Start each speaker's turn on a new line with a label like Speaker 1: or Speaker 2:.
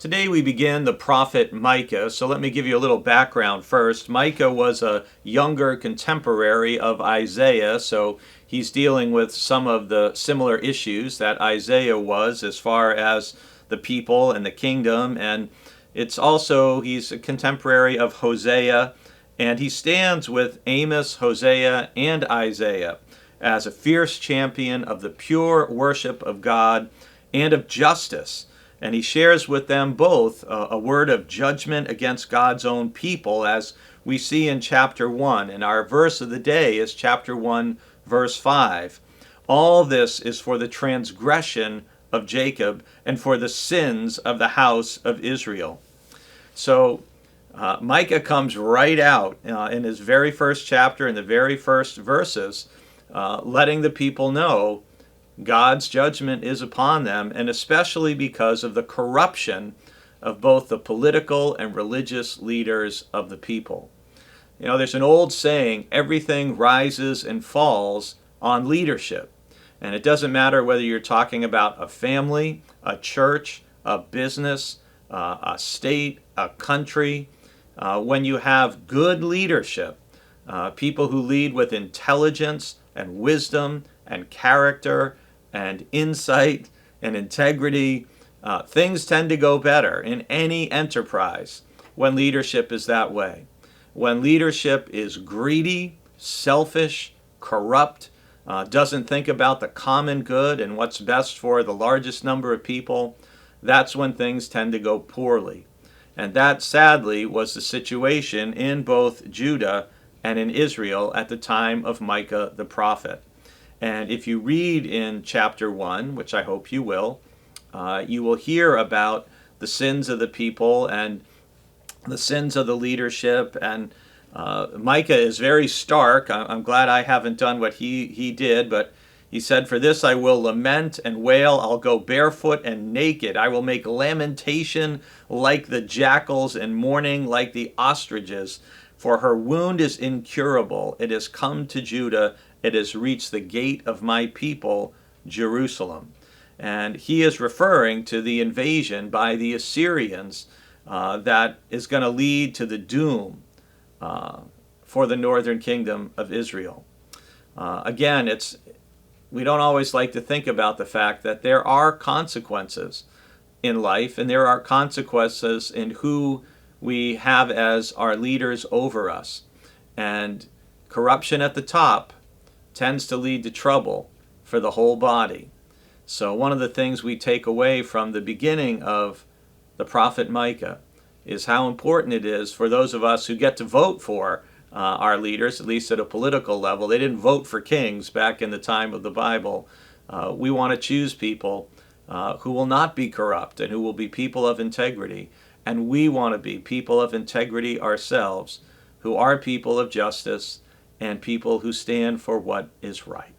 Speaker 1: Today we begin the prophet Micah, so let me give you a little background first. Micah was a younger contemporary of Isaiah, so he's dealing with some of the similar issues that Isaiah was as far as the people and the kingdom, and he's a contemporary of Hosea, and he stands with Amos, Hosea, and Isaiah as a fierce champion of the pure worship of God and of justice. And he shares with them both a word of judgment against God's own people, as we see in chapter 1. And our verse of the day is chapter 1, verse 5. All this is for the transgression of Jacob and for the sins of the house of Israel. So Micah comes right out in his very first chapter, in the very first verses, letting the people know God's judgment is upon them, and especially because of the corruption of both the political and religious leaders of the people. You know, there's an old saying, everything rises and falls on leadership. And it doesn't matter whether you're talking about a family, a church, a business, a state, a country. When you have good leadership, people who lead with intelligence and wisdom and character and insight and integrity, things tend to go better in any enterprise when leadership is that way. When leadership is greedy, selfish, corrupt, doesn't think about the common good and what's best for the largest number of people, that's when things tend to go poorly. And that, sadly, was the situation in both Judah and in Israel at the time of Micah the prophet. And if you read in chapter 1, which I hope you will hear about the sins of the people and the sins of the leadership. And Micah is very stark. I'm glad I haven't done what he did, but he said, "For this I will lament and wail. I'll go barefoot and naked. I will make lamentation like the jackals and mourning like the ostriches. For her wound is incurable. It has come to Judah. It has reached the gate of my people, Jerusalem." And he is referring to the invasion by the Assyrians that is going to lead to the doom for the northern kingdom of Israel. Again, we don't always like to think about the fact that there are consequences in life, and there are consequences in who we have as our leaders over us. And corruption at the top tends to lead to trouble for the whole body. So one of the things we take away from the beginning of the prophet Micah is how important it is for those of us who get to vote for our leaders, at least at a political level. They didn't vote for kings back in the time of the Bible. We want to choose people who will not be corrupt and who will be people of integrity. And we want to be people of integrity ourselves, who are people of justice and people who stand for what is right.